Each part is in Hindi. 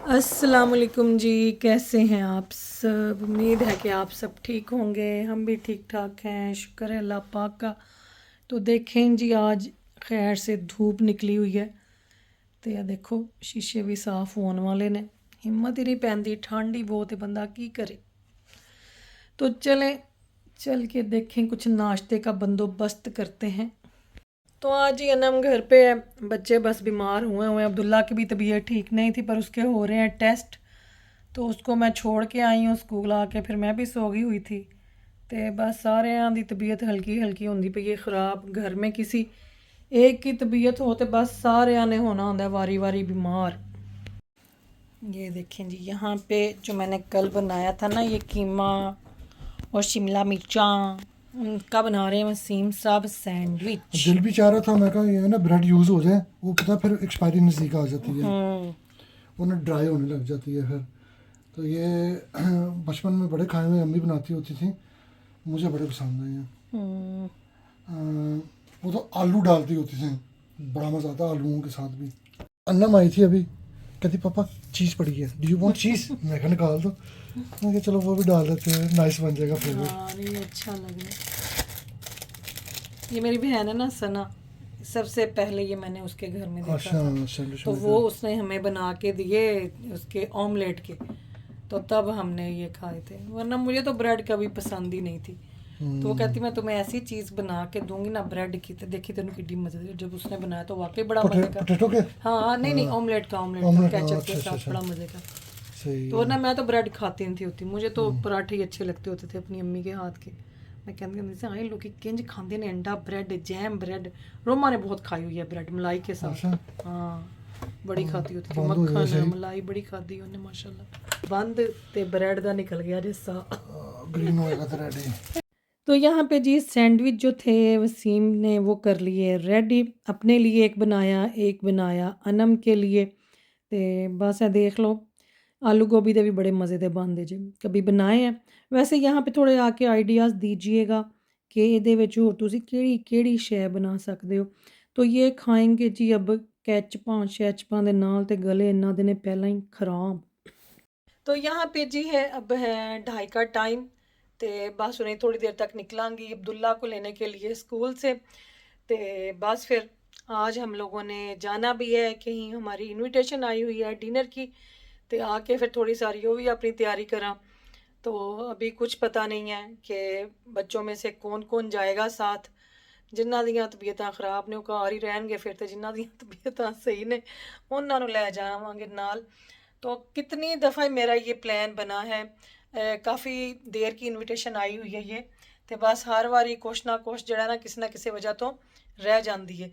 अस्सलाम वालेकुम जी। कैसे हैं आप सब? उम्मीद है कि आप सब ठीक होंगे। हम भी ठीक ठाक हैं, शुक्र है अल्लाह पाक का। तो देखें जी, आज खैर से धूप निकली हुई है तो यह देखो शीशे भी साफ़ होने वाले ने। हिम्मत ही नहीं पैंदी, ठंड ही बहुत है, बंदा की करे। तो चलें, चल के देखें, कुछ नाश्ते का बंदोबस्त करते हैं। तो आज ही अनम घर पे है। बच्चे बस बीमार हुए हुए हैं। अब्दुल्ला की भी तबीयत ठीक नहीं थी, पर उसके हो रहे हैं टेस्ट। तो उसको मैं छोड़ के आई हूँ स्कूल आके, फिर मैं भी सो गई हुई थी। तो बस सारे दी तबीयत हल्की हल्की होंदी पई है ख़राब। घर में किसी एक की तबीयत हो तो बस सारे ने होना होता है वारी वारी बीमार। ये देखें जी, यहाँ पे जो मैंने कल बनाया था ना, ये कीमा और शिमला मिर्चा, उनका बना रहे हैं वसीम साहब सैंडविच। दिल भी चाह रहा था, मैं कहा ये है ना ब्रेड यूज़ हो जाए, वो पता फिर एक्सपायरी नज़दीक आ जाती है, वो ना ड्राई होने लग जाती है फिर। तो ये बचपन में बड़े खाए हुए अम्मी बनाती होती थी, मुझे बड़े पसंद है ये। वो तो आलू डालती होती थी, बड़ा मज़ा आता आलूओं के साथ भी। अन्नम आई थी अभी, कहती पापा चीज़ पड़ी है, डू यू वांट चीज़? मैं कहा निकाल दो। मैं कहा चलो वो भी डाल देते हैं, नाइस बन जाएगा फ्लेवर। हाँ, नहीं अच्छा लग रहा है। ये मेरी बहन है ना सना, सबसे पहले ये मैंने उसके घर में देखा अच्छा, था। सैंडविच तो में वो उसने हमें बना के दिए उसके ऑमलेट के, तो तब हमने ये खाए थे, वरना मुझे तो ब्रेड कभी पसंद ही नहीं थी। तो वो कहती मैं तुम्हें ऐसी चीज़ बना के दूंगी ना ब्रेड की, तो देखी तेन किड्डी मजे की। जब उसने बनाया तो वाकई बड़ा मज़े का। पोटैटो के। हाँ, नहीं नहीं, हाँ, ऑमलेट का ऑमलेट, हाँ, केचप के अच्छा अच्छा साथ अच्छा, बड़ा मज़े का। सही तो है। वरना मैं तो ब्रेड खाती नहीं थी होती, मुझे तो पराठे ही अच्छे लगते होते थे अपनी अम्मी के हाथ के। मैं कहती होती थी आए लोग किंज खाते ने अंडा ब्रेड जैम ब्रेड। रोमा ने बहुत खाई हुई है ब्रेड मलाई के अच्छा, साथ। हाँ, बड़ी खाती होती थी, बंद हो जाए मक्खन सही। मलाई बड़ी खाती उन्हें माशाल्लाह। बंद ते ब्रेड दा निकल गया जिस्सा। ग्रीन होएगा तो रेडी। तो यहाँ पे जी सैंडविच जो थे वसीम ने वो कर लिए रेडी, अपने लिए एक बनाया अनम के लिए। ते बस है देख लो, आलू गोभी दे भी बड़े मज़े दे बनदे जे, कभी बनाए हैं। वैसे यहाँ पे थोड़े आके आइडियाज़ दीजिएगा कि ਇਹਦੇ ਵਿੱਚ ਹੋਰ ਤੁਸੀਂ ਕਿਹੜੀ ਸ਼ੈ ਬਣਾ ਸਕਦੇ ਹੋ। तो ये खाएंगे जी अब कैचपां शैचपां दे नाल ते गले इन्ना दे ने पहला ही खराब। तो यहाँ पे जी है, अब है 2:30 का टाइम। तो बस उन्हें थोड़ी देर तक निकलांगी अब्दुल्ला को लेने के लिए स्कूल से। तो बस फिर आज हम लोगों ने जाना भी है कहीं, हमारी इनविटेशन आई हुई है डिनर की। तो आके फिर थोड़ी सारी वो भी अपनी तैयारी करा। तो अभी कुछ पता नहीं है कि बच्चों में से कौन कौन जाएगा साथ। जिन्हों ਦੀਆਂ ਤਬੀਅਤਾਂ ਖਰਾਬ ਨੇ ਉਹ ਘਰ ਹੀ ਰਹਿਣਗੇ, ਫਿਰ ਤੇ ਜਿਨ੍ਹਾਂ ਦੀਆਂ ਤਬੀਅਤਾਂ ਸਹੀ ਨੇ ਉਹਨਾਂ ਨੂੰ ਲੈ ਜਾਵਾਂਗੇ ਨਾਲ। तो कितनी दफ़ा मेरा ये प्लान बना है, काफ़ी देर की इनविटेशन आई हुई है ये। तो बस हर वारी कुछ ना कुछ जड़ा ना किसी वजह तो रह जाती है।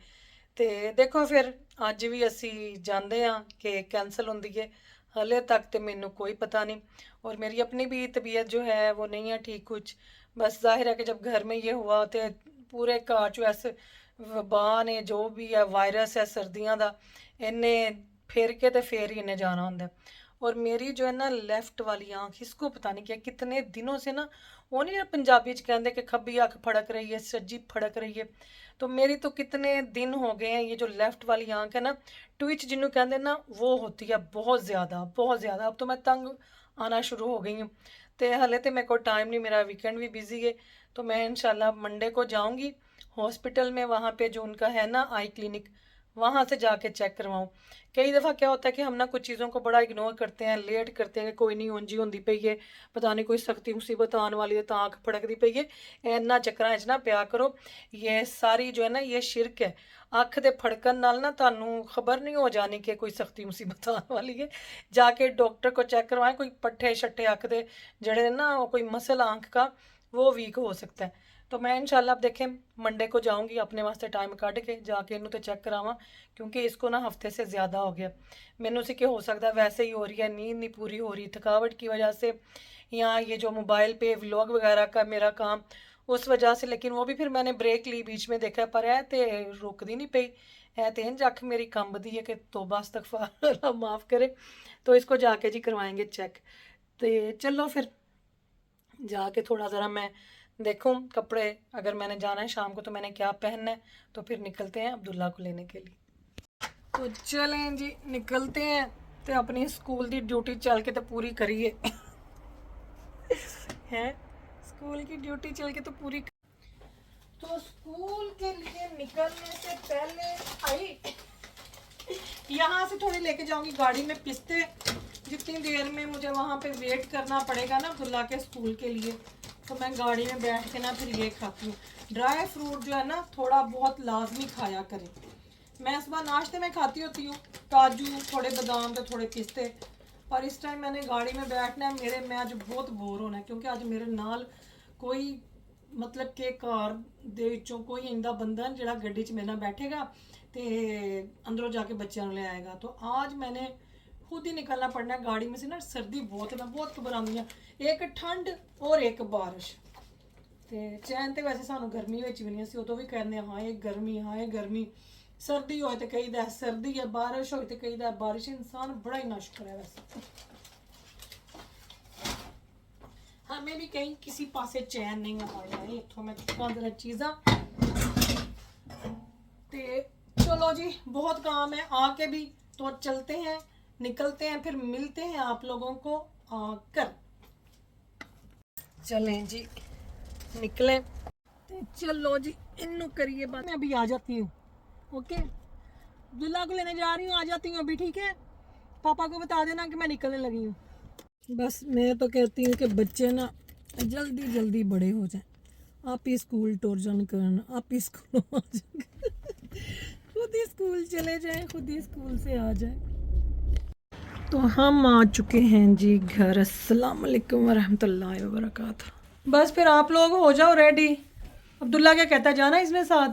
तो देखो फिर अज भी असी जाते हाँ कि कैंसल होंदी है। हले तक तो मैनू कोई पता नहीं, और मेरी अपनी भी तबीयत जो है वो नहीं है ठीक कुछ। बस जाहिर है कि जब घर में ये हुआ तो पूरे घर चो इस वबा ने जो भी है वायरस है सर्दियों का, इन्हें फिर के तो फिर ही इन्हें जाना होंगे। और मेरी जो है ना लेफ्ट वाली आँख, इसको पता नहीं क्या कितने दिनों से ना, वो नहीं पंजाबी च कहते कि खब्बी अख फड़क रही है सज्जी फड़क रही है। तो मेरी तो कितने दिन हो गए हैं ये जो लेफ्ट वाली आँख है ना, ट्विच जिन्हों कहते ना, वो होती है बहुत ज़्यादा बहुत ज़्यादा। अब तो मैं तंग आना शुरू हो गई हूँ। तो हले तो मेरे को टाइम नहीं, मेरा वीकेंड भी बिजी है। तो मैं इंशाल्लाह मंडे को जाऊँगी हॉस्पिटल में, वहाँ पे जो उनका है ना आई क्लिनिक, वहाँ से जाके चेक करवाऊँ। कई दफ़ा क्या होता है कि हम ना कुछ चीज़ों को बड़ा इग्नोर करते हैं, लेट करते हैं कि कोई नहीं उंजी होंदी पई है, पता नहीं कोई सख्ती मुसीबत आने वाली है तो आँख फड़कती पई है। इन्ना चक्करां च ना पिया करो। ये सारी जो है ना ये शिरक है। अख दे फड़कन नाल ना तुहानू खबर नहीं हो जानी कि कोई सख्ती मुसीबत आने वाली है। जाके डॉक्टर को चेक करवाएं, कोई पट्ठे शट्ठे अख दे जड़े ना, कोई मसल आँख का वो वीक हो सकता है। तो मैं इंशाल्लाह अब देखें मंडे को जाऊंगी अपने वास्ते टाइम कढ़ के जाके इनू तो चेक करावां, क्योंकि इसको ना हफ्ते से ज़्यादा हो गया। मैनू से कि हो सकता है वैसे ही हो रही है, नींद नहीं पूरी हो रही थकावट की वजह से, या ये जो मोबाइल पे व्लॉग वगैरह का मेरा काम उस वजह से। लेकिन वो भी फिर मैंने ब्रेक ली बीच में, देखा पर है तो रुकदी नहीं पई है, तो इंज अख मेरी कंबदी है कि तौबा इस्तगफार अल्लाह माफ़ करे। तो इसको जाके जी करवाएंगे चेक। तो चलो फिर जाके थोड़ा ज़रा मैं देखूं कपड़े, अगर मैंने जाना है शाम को तो मैंने क्या पहनना है। तो फिर निकलते हैं अब्दुल्ला को लेने के लिए। तो चलें जी निकलते हैं। ਤੇ ਆਪਣੀ ਸਕੂਲ ਦੀ ਡਿਊਟੀ ਚੱਲ ਕੇ तो पूरी करिए है स्कूल की ड्यूटी चल के तो पूरी। तो स्कूल के लिए निकलने से पहले आई यहाँ से थोड़ी लेके जाऊंगी गाड़ी में पिस्ते, जितनी देर में मुझे वहाँ पे वेट करना पड़ेगा ना अब्दुल्ला के स्कूल के लिए, तो मैं गाड़ी में बैठ के ना फिर ये खाती हूँ। ड्राई फ्रूट जो है ना थोड़ा बहुत लाजमी खाया करें। मैं सुबह नाश्ते में खाती होती हूँ काजू, थोड़े बादाम तो थोड़े पिस्ते, पर इस टाइम मैंने गाड़ी में बैठना है। मैं आज बहुत बोर होना है क्योंकि आज मेरे नाल कोई मतलब कि घर दे विचों कोई इंदा बंदा जिहड़ा गड्डी च मेरे नाल बैठेगा ते अंदरों जाके बच्चों ले आएगा। तो आज मैंने खुद ही निकलना पड़ना है गाड़ी में से ना। सर्दी बहुत है, मैं बहुत घबराती हूँ, एक ठंड और एक बारिश। ते चैन तो वैसे सानू गर्मी विच भी नहीं, असीं उदों भी कहने हाँ ये गर्मी, हाँ ये गर्मी। सर्दी होए तो कहीदा सर्दी है, बारिश होए तो कहीदा बारिश। इंसान बड़ा ही नाशुक्र है वैसे, हमें भी कहीं किसी पासे चैन नहीं आया है। इत्थों मैं चुका जरा चीज़ा ते चलो जी, बहुत काम है आके भी, तो चलते हैं, निकलते हैं, फिर मिलते हैं आप लोगों को आकर। चलें जी, निकलें ते चलो जी, इन्नू करिए बात। मैं अभी आ जाती हूँ, ओके। दुल्ला को लेने जा रही हूँ, आ जाती हूँ अभी, ठीक है। पापा को बता देना कि मैं निकलने लगी हूँ। बस मैं तो कहती हूँ कि बच्चे ना जल्दी जल्दी बड़े हो जाएं, आप ही स्कूल टोरजन करना, आप ही स्कूल आ जाए खुद ही स्कूल चले जाएं, खुद ही स्कूल से आ जाएं। तो हम आ चुके हैं जी घर। अस्सलाम वालेकुम वरहमतुल्लाहि वबरकातुहू। बस फिर आप लोग हो जाओ रेडी। अब्दुल्ला क्या कहता है, जाना इसमें साथ?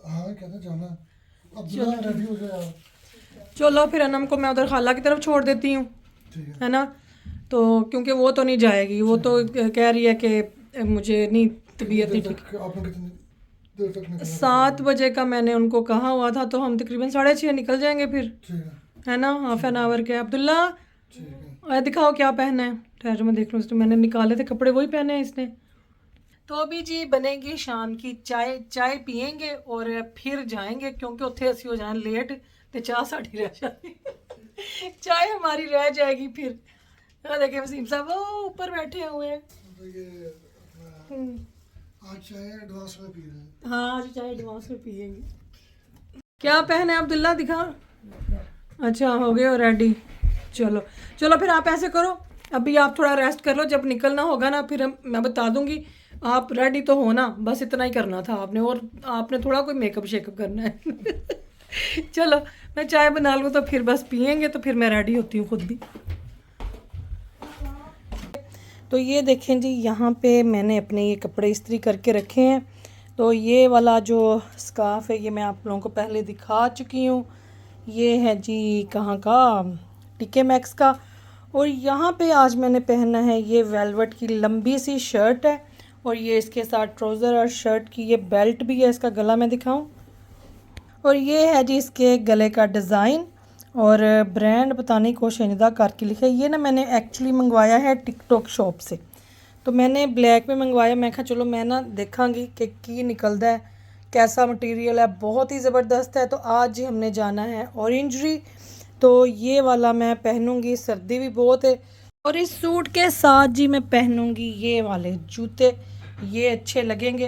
हाँ कहता जाना। अब्दुल्ला रेडी हो जाए आप। चलो फिर अनम को मैं उधर खाला की तरफ छोड़ देती हूँ, है ना। तो क्योंकि वो तो नहीं जाएगी, वो तो कह रही है कि मुझे नहीं, तबीयत नहीं ठीक। आपने कितनी देर तक निकलना? 7 बजे का मैंने उनको कहा हुआ था, तो हम तकरीबन 6:30 निकल जाएंगे फिर, ठीक है ना। हाफ एन आवर के। अब्दुल्ला ठीक है। दिखाओ क्या पहना है, ठहर मैं देख लूँ। तो मैंने निकाले थे कपड़े, वही पहने हैं इसने। तो अभी जी बनेगी शाम की चाय, चाय पियेंगे और फिर जाएंगे, क्योंकि उत्थे असी हो जाए लेट, तो चाह साड़ी रह जाएगी चाय हमारी रह जाएगी फिर। देखिए वसीम साहब वो ऊपर बैठे हुए हैं। तो ये आज चाय एडवांस में पी रहे हैं। हाँ आज चाय एडवांस में पियेंगे। क्या पहने अब्दुल्ला, दिखा। अच्छा हो गए हो रेडी। चलो चलो फिर आप ऐसे करो, अभी आप थोड़ा रेस्ट कर लो, जब निकलना होगा ना फिर मैं बता दूंगी। आप रेडी तो हो ना, बस इतना ही करना था आपने, और आपने थोड़ा कोई मेकअप शेकअप करना है चलो मैं चाय बना लूँ तो फिर बस पियेंगे, तो फिर मैं रेडी होती हूँ खुद भी। तो ये देखें जी, यहाँ पे मैंने अपने ये कपड़े इस्त्री करके रखे हैं। तो ये वाला जो स्कार्फ है ये मैं आप लोगों को पहले दिखा चुकी हूँ। ये है जी कहाँ का, टीके मैक्स का। और यहाँ पे आज मैंने पहना है ये वेलवेट की लंबी सी शर्ट है, और ये इसके साथ ट्राउज़र और शर्ट की ये बेल्ट भी है। इसका गला मैं दिखाऊं, और ये है जी इसके गले का डिज़ाइन, और ब्रांड बताने की कोशिश निदा करके लिखा है। ये ना मैंने एक्चुअली मंगवाया है टिकटॉक शॉप से, तो मैंने ब्लैक में मंगवाया। मैं कहा चलो मैं ना देखांगी कि की निकलता है, कैसा मटेरियल है, बहुत ही ज़बरदस्त है। तो आज ही हमने जाना है ऑरेंजरी, तो ये वाला मैं पहनूंगी, सर्दी भी बहुत है। और इस सूट के साथ जी मैं पहनूंगी ये वाले जूते, ये अच्छे लगेंगे।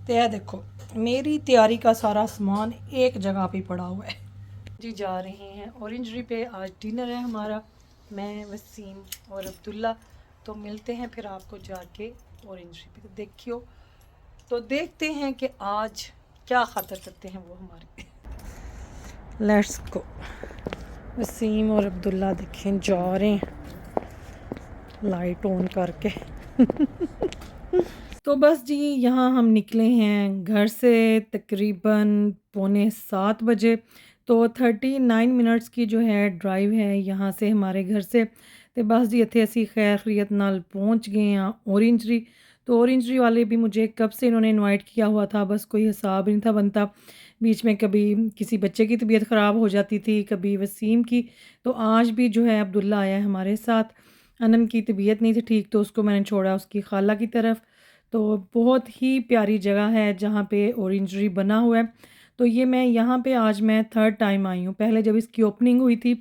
तो यह देखो मेरी तैयारी का सारा सामान एक जगह पे पड़ा हुआ है जी। जा रहे हैं ऑरेंजरी पे, आज डिनर है हमारा, मैं वसीम और अब्दुल्ला। तो मिलते हैं फिर आपको जाके ऑरेंजरी पे। तो देखियो, तो देखते हैं कि आज क्या खातर करते हैं वो हमारे। Let's go. वसीम और अब्दुल्ला देखें जा रहे हैं लाइट ऑन करके तो बस जी यहाँ हम निकले हैं घर से तकरीबन 6:45 बजे। तो 39 मिनट्स की जो है ड्राइव है यहाँ से हमारे घर से। तो बस जी इत्थे असी खैर खैरियत नाल पहुँच गए हैं ऑरेंजरी। तो ऑरेंजरी वाले भी मुझे कब से इन्होंने इनवाइट किया हुआ था, बस कोई हिसाब नहीं था बनता। बीच में कभी किसी बच्चे की तबीयत ख़राब हो जाती थी, कभी वसीम की। तो आज भी जो है अब्दुल्ला आया है हमारे साथ। अनम की तबीयत नहीं थी ठीक, तो उसको मैंने छोड़ा उसकी खाला की तरफ। तो बहुत ही प्यारी जगह है जहाँ पे ऑरेंजरी बना हुआ है। तो ये मैं यहाँ पे आज मैं 3rd टाइम आई हूँ। पहले जब इसकी ओपनिंग हुई थी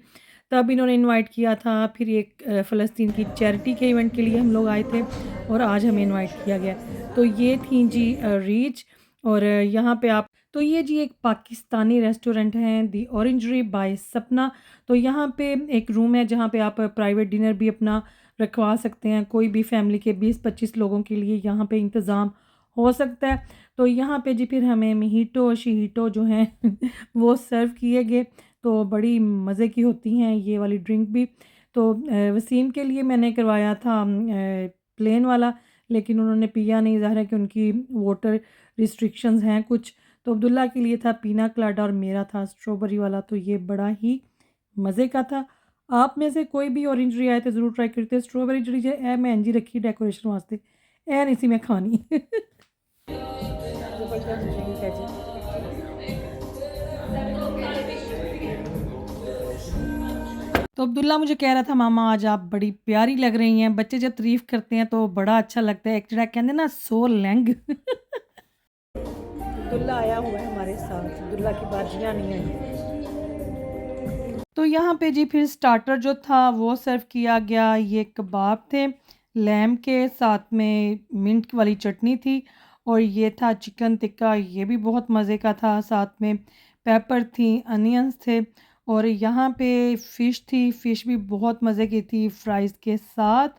तब इन्होंने इनवाइट किया था। फिर एक फ़लस्तीन की चैरिटी के इवेंट के लिए हम लोग आए थे और आज हमें इनवाइट किया गया। तो ये थी जी रीच। और यहाँ पे आप तो ये जी एक पाकिस्तानी रेस्टोरेंट है, दी ऑरेंजरी बाय सपना। तो यहाँ पे एक रूम है जहाँ पे आप प्राइवेट डिनर भी अपना रखवा सकते हैं। कोई भी फैमिली के 20-25 लोगों के लिए यहाँ पे इंतज़ाम हो सकता है। तो यहाँ पे जी फिर हमें मोहितो, शिहितो जो हैं वो सर्व किए गए। तो बड़ी मज़े की होती हैं ये वाली ड्रिंक भी। तो वसीम के लिए मैंने करवाया था प्लेन वाला, लेकिन उन्होंने पिया नहीं, ज़ाहिर है कि उनकी वाटर रिस्ट्रिक्शंस हैं कुछ। तो अब्दुल्ला के लिए था पीना कलाडा और मेरा था स्ट्रॉबेरी वाला। तो ये बड़ा ही मज़े का था। आप में से कोई भी ऑरेंजरी आए तो ज़रूर ट्राई करते। स्ट्रॉबेरी जी ए मैं इंज ही रखी डेकोरेशन वास्ते, ए नहीं सी मैं खानी। ज़बरदस्त ड्रिंक है जी। तो अब्दुल्ला मुझे कह रहा था मामा आज आप बड़ी प्यारी लग रही हैं। बच्चे जब तारीफ़ करते हैं तो बड़ा अच्छा लगता है। एक जरा कहते ना सो लैंग। अब्दुल्ला आया हुआ है हमारे साथ, अब्दुल्ला की बाजियाँ नहीं आई। तो यहाँ पे जी फिर स्टार्टर जो था वो सर्व किया गया। ये कबाब थे लैम के, साथ में मिंट वाली चटनी थी और ये था चिकन टिक्का, ये भी बहुत मज़े का था। साथ में पेपर थी, अनियंस थे और यहाँ पे फ़िश थी, फ़िश भी बहुत मज़े की थी फ्राइज़ के साथ।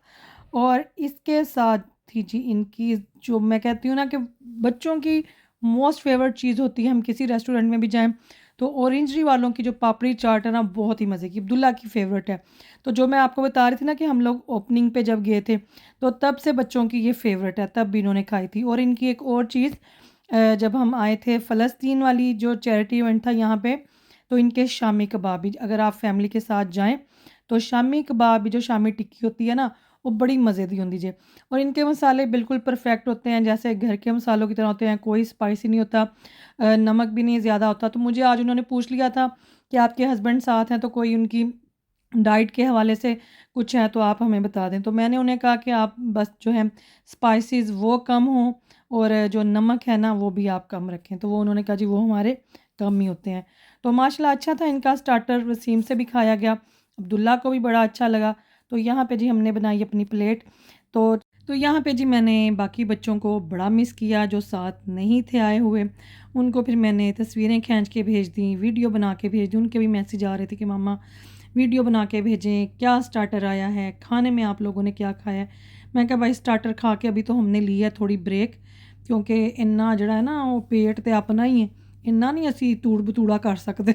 और इसके साथ थी जी इनकी जो मैं कहती हूँ ना कि बच्चों की मोस्ट फेवरेट चीज़ होती है। हम किसी रेस्टोरेंट में भी जाएँ तो ऑरेंजरी वालों की जो पापड़ी चाट है ना बहुत ही मज़े की, अब्दुल्ला की फ़ेवरेट है। तो जो मैं आपको बता रही थी ना कि हम लोग ओपनिंग पे जब गए थे तो तब से बच्चों की ये फ़ेवरेट है, तब भी इन्होंने खाई थी। और इनकी एक और चीज़ जब हम आए थे फ़लस्तीन वाली जो चैरिटी इवेंट था यहाँ पे, तो इनके शामी कबाब भी अगर आप फैमिली के साथ जाएँ तो शामी कबाब भी जो शामी टिक्की होती है ना वो बड़ी मज़े दी होती है। और इनके मसाले बिल्कुल परफेक्ट होते हैं, जैसे घर के मसालों की तरह होते हैं, कोई स्पाइसी नहीं होता, नमक भी नहीं ज़्यादा होता। तो मुझे आज उन्होंने पूछ लिया था कि आपके हस्बैंड साथ हैं तो कोई उनकी डाइट के हवाले से कुछ है तो आप हमें बता दें। तो मैंने उन्हें कहा कि आप बस जो है स्पाइसेस वो कम हों और जो नमक है ना वो भी आप कम रखें। तो वो उन्होंने कहा जी वो हमारे कम ही होते हैं। तो माशाल्लाह अच्छा था इनका स्टार्टर, वसीम से भी खाया गया, अब्दुल्ला को भी बड़ा अच्छा लगा। तो यहाँ पे जी हमने बनाई अपनी प्लेट। तो तो यहाँ पे जी मैंने बाकी बच्चों को बड़ा मिस किया जो साथ नहीं थे आए हुए। उनको फिर मैंने तस्वीरें खींच के भेज दी, वीडियो बना के भेज दी। उनके भी मैसेज आ रहे थे कि मामा वीडियो बना के भेजें, क्या स्टार्टर आया है, खाने में आप लोगों ने क्या खाया है। मैं कहा भाई स्टार्टर खा के अभी तो हमने लिया है थोड़ी ब्रेक, क्योंकि इन्ना जड़ा है ना वो पेट तो अपना ही है, इन्ना नहीं असी तूड़ बतूड़ा कर सकते।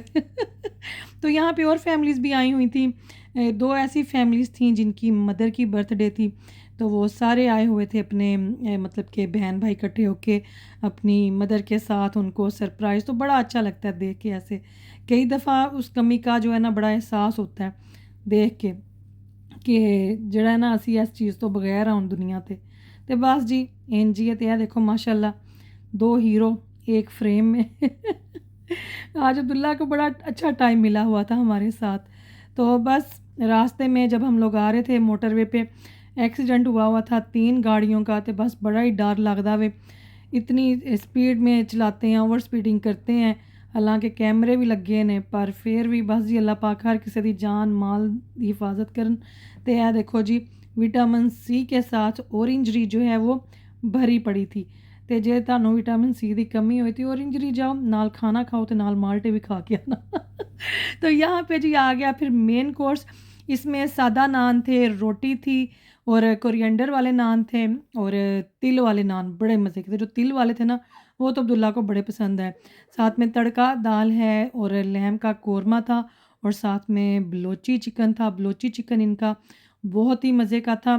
तो यहाँ पे और फैमिलीज़ भी आई हुई थी। दो ऐसी फैमिलीज़ थी जिनकी मदर की बर्थडे थी। तो वो सारे आए हुए थे अपने मतलब के बहन भाई इकट्ठे होके अपनी मदर के साथ उनको सरप्राइज़। तो बड़ा अच्छा लगता है देख के ऐसे। कई दफ़ा उस कमी का जो है ना बड़ा एहसास होता है देख के कि जड़ा है ना असी इस चीज़ तो बगैर आउन दुनिया ते बस जी इंज ही है। ते देखो माशाल्लाह 2 हीरो एक फ्रेम में। आज अब्दुल्ला को बड़ा अच्छा टाइम मिला हुआ था हमारे साथ। तो बस रास्ते में जब हम लोग आ रहे थे मोटरवे पे एक्सीडेंट हुआ था 3 गाड़ियों का। तो बस बड़ा ही डर लगदा वे, इतनी स्पीड में चलाते हैं, ओवर स्पीडिंग करते हैं, हालांकि कैमरे भी लगे ने, पर फिर भी बस जी अल्लाह पाक हर किसी की जान माल की हिफाजत करन। तो यह देखो जी विटामिन सी के साथ ऑरेंजरी जो है वो भरी पड़ी थी। तो जे तुहानू विटामिन सी की कमी हुई थी ऑरेंजरी जाओ नाल खाना खाओ तो नाल माल्टे भी खा के आना। तो यहाँ पे जी आ गया फिर मेन कोर्स। इसमें सादा नान थे, रोटी थी और कोरिएंडर वाले नान थे और तिल वाले नान बड़े मज़े के थे। जो तिल वाले थे ना वो तो अब्दुल्ला को बड़े पसंद है। साथ में तड़का दाल है और लैम का कोरमा था और साथ में बलोची चिकन था। बलोची चिकन इनका बहुत ही मज़े का था।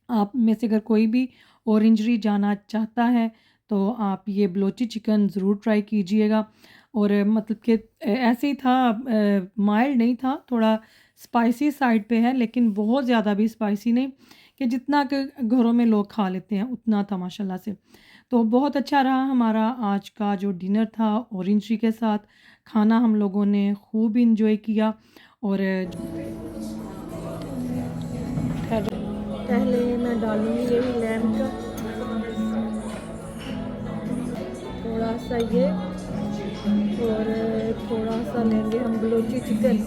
आप में से अगर कोई भी ऑरेंजरी जाना चाहता है तो आप ये बलोची चिकन ज़रूर ट्राई कीजिएगा। और मतलब कि ऐसे ही था, माइल्ड नहीं था, थोड़ा स्पाइसी साइड पे है लेकिन बहुत ज़्यादा भी स्पाइसी नहीं कि जितना कि घरों में लोग खा लेते हैं उतना था माशाल्लाह से। तो बहुत अच्छा रहा हमारा आज का जो डिनर था ऑरेंजरी के साथ। खाना हम लोगों ने खूब इंजॉय किया। और पहले मैं डालूँगी यही लैम्प का थोड़ा सा ये और थोड़ा सा लेंगे हम बलोची चिकन।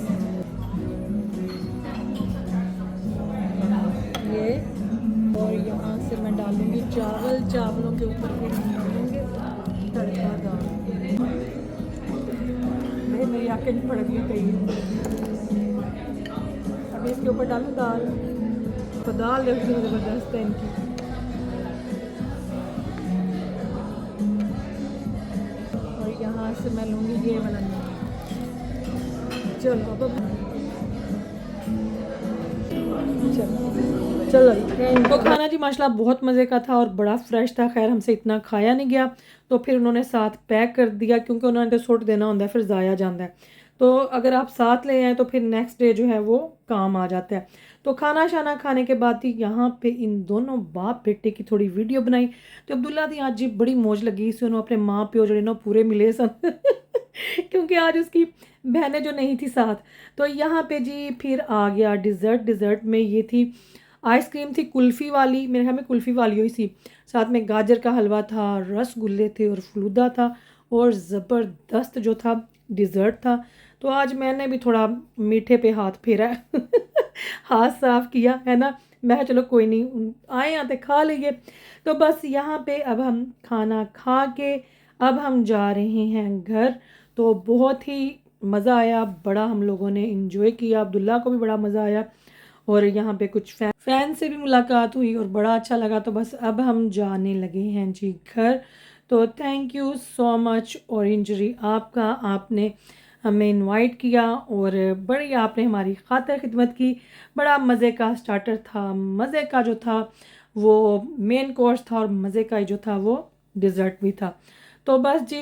डालेंगे चावल, चावलों के ऊपर फिर हम डालेंगे तड़का दाल। मेरी आंखें नहीं पड़ गई कहीं। अभी इसके ऊपर डालूँ दाल, तो दाल देखो ज़बरदस्त है इनकी। और यहाँ से मैं लूँगी ये वाला नान। चलो अब चलो तो खाना जी माशाल्लाह बहुत मज़े का था और बड़ा फ्रेश था। खैर हमसे इतना खाया नहीं गया, तो फिर उन्होंने साथ पैक कर दिया, क्योंकि उन्होंने तो सुट देना होता है, फिर ज़ाया जाता है। तो अगर आप साथ ले आए तो फिर नेक्स्ट डे जो है वो काम आ जाता है। तो खाना शाना खाने के बाद ही यहाँ पे इन दोनों बाप बेटे की थोड़ी वीडियो बनाई। तो अब्दुल्ला दी आज जी बड़ी मौज लगी सी, उन्होंने अपने माँ प्यो जो पूरे मिले सन क्योंकि आज उसकी बहनें जो नहीं थी साथ। तो यहाँ पे जी फिर आ गया डिज़र्ट। डिज़र्ट में ये थी आइसक्रीम, थी कुल्फ़ी वाली, मेरे ख्याल में कुल्फ़ी वाली हुई थी, साथ में गाजर का हलवा था, रसगुल्ले थे और फलूदा था, और ज़बरदस्त जो था डिज़र्ट था। तो आज मैंने भी थोड़ा मीठे पे हाथ फेरा है हाथ साफ़ किया है ना। मैं चलो कोई नहीं, आए आते खा लेंगे। तो बस यहाँ पे अब हम खाना खा के अब हम जा रहे हैं घर। तो बहुत ही मज़ा आया, बड़ा हम लोगों ने इंजॉय किया, अब्दुल्ला को भी बड़ा मज़ा आया, और यहाँ पे कुछ फैन से भी मुलाकात हुई और बड़ा अच्छा लगा। तो बस अब हम जाने लगे हैं जी घर। तो थैंक यू सो मच ऑरेंजरी आपका, आपने हमें इनवाइट किया और बड़ी आपने हमारी खातिर खिदमत की। बड़ा मज़े का स्टार्टर था, मज़े का जो था वो मेन कोर्स था, और मज़े का ही जो था वो डिज़र्ट भी था। तो बस जी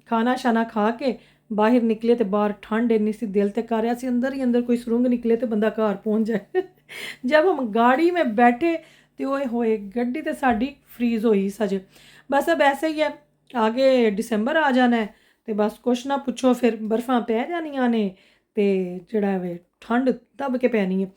खाना शाना खा के बाहर निकले तो बाहर ठंड इन्नी सी, दिल ते कर रहा सी अंदर ही अंदर कोई सुरंग निकले तो बंदा घर पहुंच जाए जब हम गाड़ी में बैठे तो ओए होए गड्डी तो साड़ी फ्रीज होई सज। बस अब ऐसे ही है, आगे दिसंबर आ जाना है तो बस कुछ ना पूछो, फिर बर्फां पै जानियां ने ते जड़ा वे ठंड दब के पैनी है।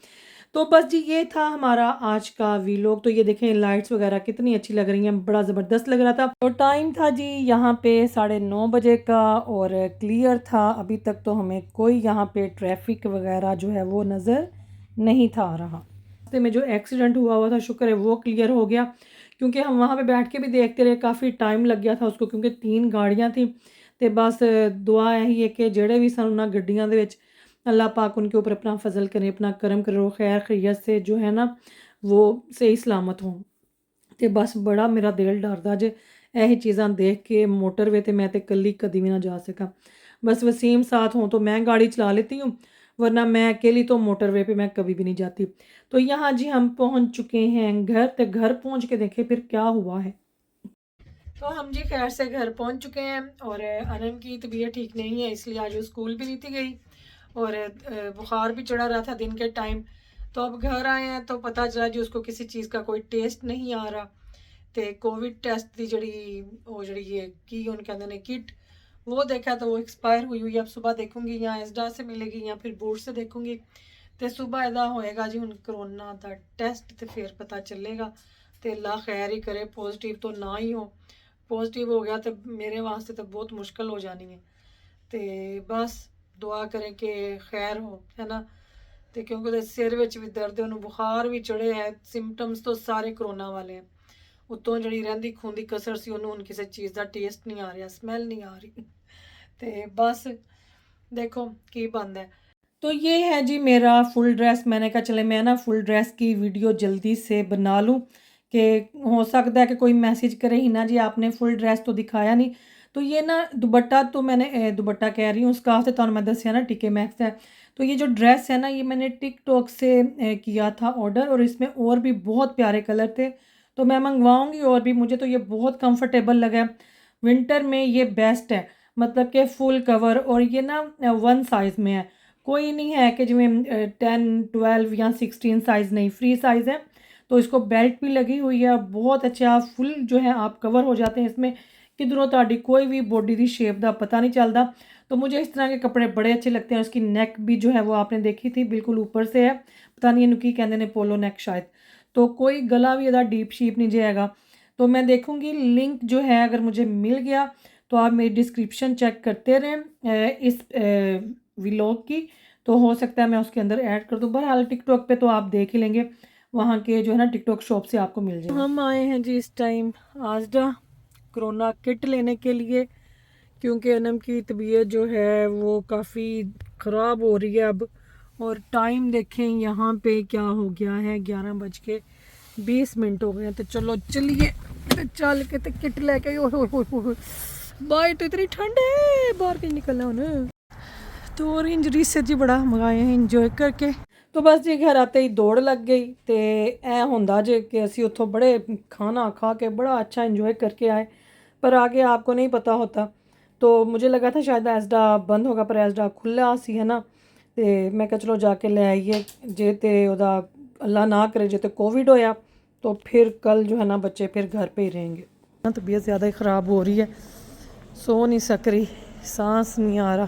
तो बस जी ये था हमारा आज का वीलॉग। तो ये देखें लाइट्स वगैरह कितनी अच्छी लग रही हैं, बड़ा ज़बरदस्त लग रहा था। तो टाइम था जी यहाँ पे 9:30 का और क्लियर था। अभी तक तो हमें कोई यहाँ पे ट्रैफिक वगैरह जो है वो नज़र नहीं था आ रहा। रास्ते में जो एक्सीडेंट हुआ था शुक्र है वो क्लियर हो गया, क्योंकि हम वहाँ पे बैठ के भी देखते रहे, काफ़ी टाइम लग गया था उसको, क्योंकि 3 गाड़ियाँ थी। तो बस दुआ यही है कि जेड़े भी सन उन्होंने गड्डियां दे विच अल्लाह पाक उनके ऊपर अपना फजल करे, अपना करम करे, वो खैर खैरियत से जो है ना वो सही सलामत हों। तो बस बड़ा मेरा दिल डरदा जे यही चीज़ां देख के। मोटरवे ते मैं तो कली कदी भी ना जा सका, बस वसीम साथ हों तो मैं गाड़ी चला लेती हूँ, वरना मैं अकेली तो मोटरवे पे मैं कभी भी नहीं जाती। तो यहाँ जी हम पहुँच चुके हैं घर। तो घर पहुँच के देखें फिर क्या हुआ है। तो हम जी खैर से घर पहुँच चुके हैं, और अनम की तबीयत ठीक नहीं है, इसलिए आज वो स्कूल भी नहीं थी गई, और बुखार भी चढ़ा रहा था दिन के टाइम। तो अब घर आए हैं तो पता चला जी उसको किसी चीज़ का कोई टेस्ट नहीं आ रहा। तो कोविड टेस्ट की जड़ी वो जड़ी ये की उन कहते ने किट, वो देखा तो वो एक्सपायर हुई हुई। अब सुबह देखूंगी या एसडा से मिलेगी या फिर बोर्ड से देखूंगी। तो सुबह एदा होएगा जी हूँ करोना का टेस्ट, तो फिर पता चलेगा। तो अल्लाह खैर ही करे, पॉजिटिव तो ना ही हो। पॉजिटिव हो गया तो मेरे वास्ते तो बहुत मुश्किल हो जानी है। तो बस दुआ करें कि खैर हो, है ना। तो क्योंकि ਉਹਦੇ सिर ਵਿੱਚ भी दर्द है, ਉਹਨੂੰ बुखार भी चढ़े है, सिम्पटम्स तो सारे करोना वाले हैं। ਉੱਤੋਂ ਜਿਹੜੀ ਰਹਿੰਦੀ ਖੂੰਦੀ ਕਸਰ ਸੀ ਉਹਨੂੰ ਹੁਣ ਕਿਸੇ ਚੀਜ਼ ਦਾ ਟੇਸਟ नहीं आ रहा, स्मैल नहीं आ रही। तो बस देखो की बनता है। तो ये है जी मेरा फुल ड्रेस। मैंने कहा चले मैं ना फुल ड्रेस की वीडियो जल्दी से बना लूँ, कि हो सकता है कि कोई मैसेज करे ही ना जी आपने फुल ड्रेस तो दिखाया नहीं। तो ये ना दुपट्टा तो मैंने दुपट्टा कह रही हूँ स्कार्फ से, तो मैं दसिया ना टिके मैक्स है। तो ये जो ड्रेस है ना ये मैंने टिकटॉक से किया था ऑर्डर, और इसमें और भी बहुत प्यारे कलर थे, तो मैं मंगवाऊंगी और भी। मुझे तो ये बहुत कंफर्टेबल लगा है, विंटर में ये बेस्ट है, मतलब कि फुल कवर, और ये ना 1 साइज़ में है, कोई नहीं है कि जिमें 10 12 या 16 साइज़ नहीं, फ्री साइज़ है। तो इसको बेल्ट भी लगी हुई है, बहुत अच्छा फुल जो है आप कवर हो जाते हैं इसमें, किधरों ताड़ी कोई भी बॉडी की शेप का पता नहीं चलता। तो मुझे इस तरह के कपड़े बड़े अच्छे लगते हैं। उसकी नेक भी जो है वो आपने देखी थी बिल्कुल ऊपर से है, पता नहीं इनू की कहते हैं, पोलो नेक शायद। तो कोई गला भी ज़्यादा डीप शीप नहीं जाएगा। तो मैं देखूँगी लिंक जो है अगर मुझे मिल गया तो आप मेरी डिस्क्रिप्शन चेक करते रहें इस व्लॉग की, तो हो सकता है मैं उसके अंदर ऐड कर दूँ। बहरहाल टिकटॉक पे तो आप देख ही लेंगे, वहाँ के जो है ना टिकटॉक शॉप से आपको मिल जाए। हम आए हैं जी इस टाइम आजडा कोरोना किट लेने के लिए, क्योंकि अनम की तबीयत जो है वो काफ़ी ख़राब हो रही है अब। और टाइम देखें यहाँ पे क्या हो गया है, 11:20 हो गए हैं। तो चलो चलिए चल के तो किट लेके बाहर तो इतनी ठंड है, बाहर कहीं निकलना हो ना। तो ऑरेंज रीसेट जी बड़ा मंगाए हैं इंजॉय करके। तो बस जी घर आते ही दौड़ लग गई। तो ऐ होंदा जे कि असी उतों बड़े खाना खा के बड़ा अच्छा इंजॉय करके आए, पर आगे आपको नहीं पता होता। तो मुझे लगा था शायद एसडा बंद होगा, पर एसडा खुला सी है ना। तो मैं कहा चलो जाके ले आइए, जे तो ओदा अल्लाह ना करे जे तो कोविड होया तो फिर कल जो है ना बच्चे फिर घर पे ही रहेंगे। तबीयत ज़्यादा ही ख़राब हो रही है, सो नहीं सक रही, सांस नहीं आ रहा।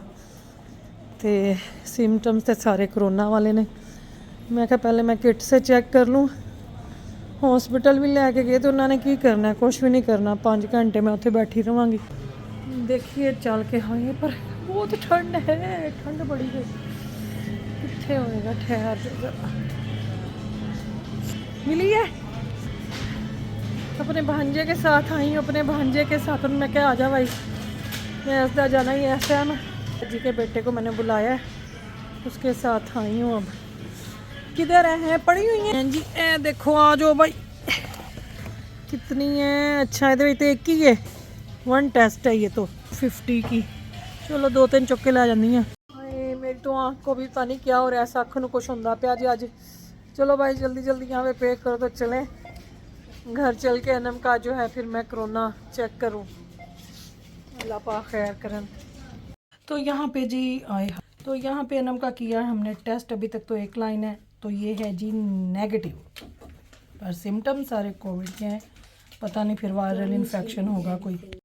तो सिम्टम्स तो सारे कोरोना वाले ने। मैं कहा पहले मैं किट से चेक कर लूँ। हॉस्पिटल भी लैके गए तो उन्होंने की करना है, कुछ भी नहीं करना। 5 घंटे मैं उत्थे बैठी रहांगी। देखिए चल के हाँ, पर बहुत ठंड है, ठंड बड़ी है। कितने होएगा, ठहर जरा। मिली है अपने भांजे के साथ आई हूँ, अपने भांजे के साथ। मैं क्या आ जा भाई, मैं ऐसा जाना ही ऐसा है ना। जी के बेटे को मैंने बुलाया है, उसके साथ आई हूँ। अब किधर है, पड़ी हुई हैं जी। ए देखो आ जाओ भाई, कितनी है। अच्छा ये तो एक ही है, 1 टेस्ट है ये तो 50 की। चलो 2-3 चुक्के ला जानी है। मेरी तो आँख को भी पता नहीं क्या हो रहा है, अख नूं कुछ होंदा पिया जी अज। चलो भाई जल्दी जल्दी यहाँ पे पे करो तो चलें घर। चल के अनम का जो है फिर मैं कोरोना चेक करूँ, अल्लाह पाक खैर करन। तो यहाँ पे जी आए, तो यहाँ पे अनम का किया हमने टेस्ट। अभी तक तो एक लाइन है, तो ये है जी नेगेटिव, पर सिम्टम सारे कोविड के हैं। पता नहीं फिर वायरल इन्फेक्शन होगा कोई।